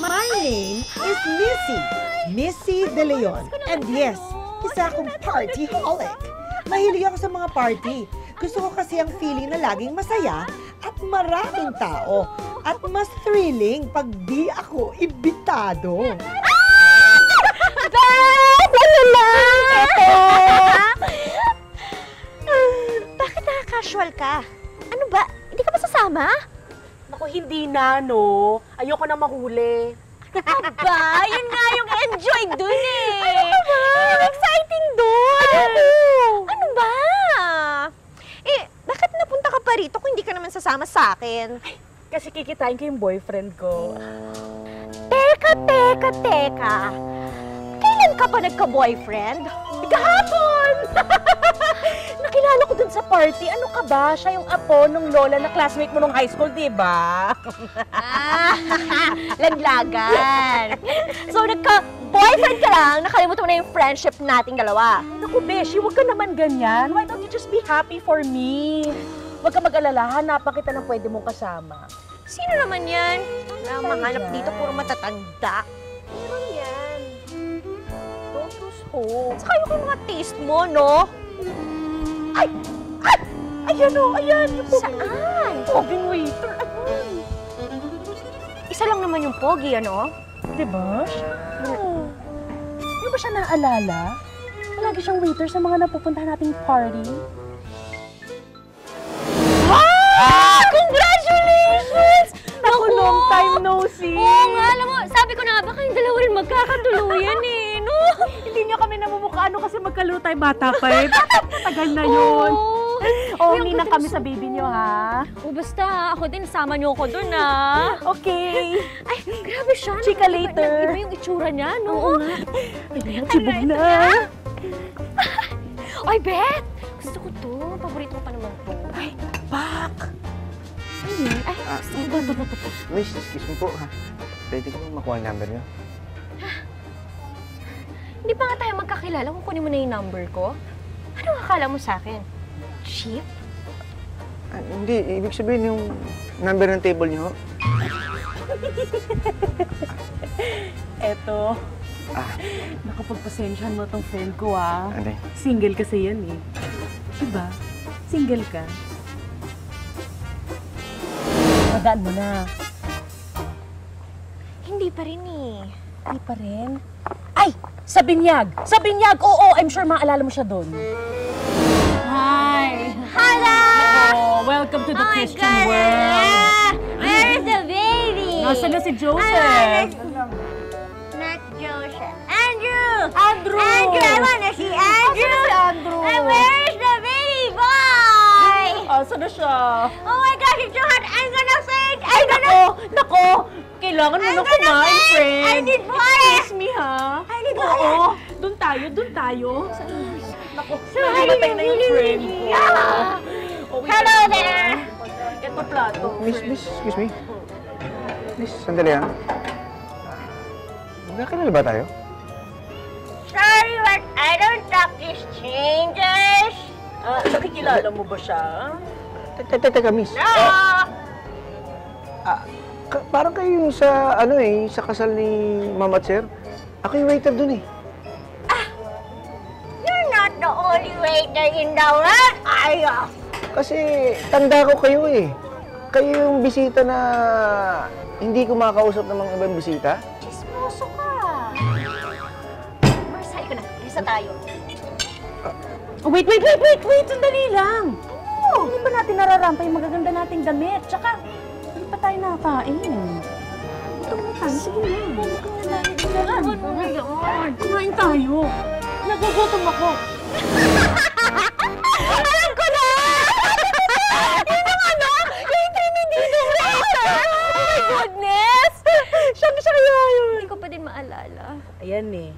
My name is Missy. Missy De Leon. And yes, isa akong partyholic. Mahilig ako sa mga party. Gusto ko kasi ang feeling na laging masaya at maraming tao. At mas thrilling pag di ako imbitado. Beth! Ano lang? Ito! Bakit nakaka-casual ka? Ano ba? Hindi ka ba sasama? Naku, hindi na, no? Ayoko na mahuli. Aba, yun nga yung enjoy dun eh. Ano ba? Yung exciting dun. Ano ba? Eh, bakit napunta ka pa rito kung hindi ka naman sasama sa akin? Kasi kikitain ko yung boyfriend ko. Teka. Kailan ka pa nagka-boyfriend? Kahapon! Nakilala ko dun sa party. Ano ka ba? Siya yung apo nung lola na classmate mo nung high school, di ba? Laglagan. So, nagka-boyfriend ka lang, nakalimutan mo na yung friendship nating dalawa. Naku, Beshi, huwag ka naman ganyan. Why don't you just be happy for me? Huwag ka mag-alala. Hanapan kita ng pwede mong kasama. Sino naman yan? Wala mahanap dito, puro matatanda. Meron yan. Don't lose hope. Saka yung mga taste mo, no? Ay! Ayan o, ayan! Yung Saan? poging waiter. Ayun. Isa lang naman yung pogi, ano? Diba? Oo. Hindi ba siya naalala? Palagi siyang waiter sa mga napupuntahan nating party. Congratulations! Naku, long time no see! Oo nga, alam mo, sabi ko na nga, baka yung dalawa rin magkakatuluyan eh, no? Hindi niyo kami namumukha, ano kasi magkalaro tayo bata pa eh. Tagal na yun. Oo, ninang kami sa baby niyo, ha? O basta, ako din, sama niyo ako dun, ha? Okay. Ay, grabe siya. Chika later. Iba yung itsura niya, no? Oo nga. Ayan, sibog na. Ay, Beth! Gusto ko to. Paborito ko pa naman to. Ay, bak! Ay, Miss, excuse me po, ha? Pwede ko makuha ang number niyo? Hindi pa nga tayo magkakilala kung kunin mo na yung number ko. Ano akala mo sa akin? Cheap? Hindi, ibig sabihin yung number ng table niyo. Eto. Ah, Nakapagpasensyahan mo tong friend ko, ah. ano? Single kasi yan, eh. Diba? Single ka. Magaan mo na. Hindi pa rin eh. Hindi pa rin. Ay! Sa binyag! Sa binyag! Oo, I'm sure maalala mo siya doon. Hi! Hello! Oh, welcome to the Christian world. Where is the baby? Nasaan na si Joseph? Not Joseph. Andrew! Andrew! Andrew! I wanna see Andrew! Nasaan si Andrew? And where is the baby boy? Asa na siya? Oh my gosh, it's so hot! I'm gonna faint! Ay, nako! Kailangan mo na kumain, friend. I need water! Excuse me, ha? I need Oo, water! doon tayo. Nako, So, nahimatay na yung friend ko. Yeah. Oh, wait Hello lang. there! Ito plato. Miss, excuse me. Miss, sandali, ha? Nakakilala ba tayo? Sorry, but I don't talk to strangers. Nakikilala mo ba siya? Teka, miss. No! Parang kayo yung sa, sa kasal ni Mama at Sir. Ako yung waiter dun, eh. You're not the only waiter in the world, are you? Kasi tanda ko kayo, eh. Kayo yung bisita na hindi ko makakausap ng mga ibang bisita. Chismoso ka. Marsay ka na. Isa tayo. Wait! Sandali lang. Ano? Hindi pa natin nararampa yung magaganda nating damit. Tsaka, hindi pa tayo nakakain. Ito mo tayo. Sige na. Kumain tayo. Nagugutom ako. Alam ko na! Yun ang ano? Yung intimidating waiter! Oh my goodness! Siya kaya yun. Hindi ko pa din maalala. Ayan eh.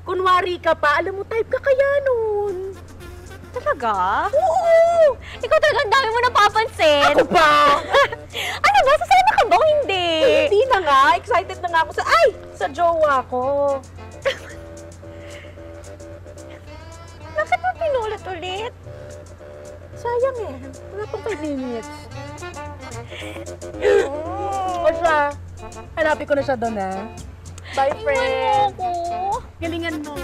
Kunwari ka pa, alam mo, type ka kaya nun. Talaga? Oo! Ikaw talaga ang dami mo napapansin. Ako pa! Ano ba? Sasama ka ba o hindi? Hindi na nga. Excited na nga ako sa jowa ko. Bakit mo pinulot ulit? Sayang eh. Wala pang 5 minutes. O siya, Hanapin ko na siya doon, ha? Bye, Iwan mo friend! ako. Galingan mo.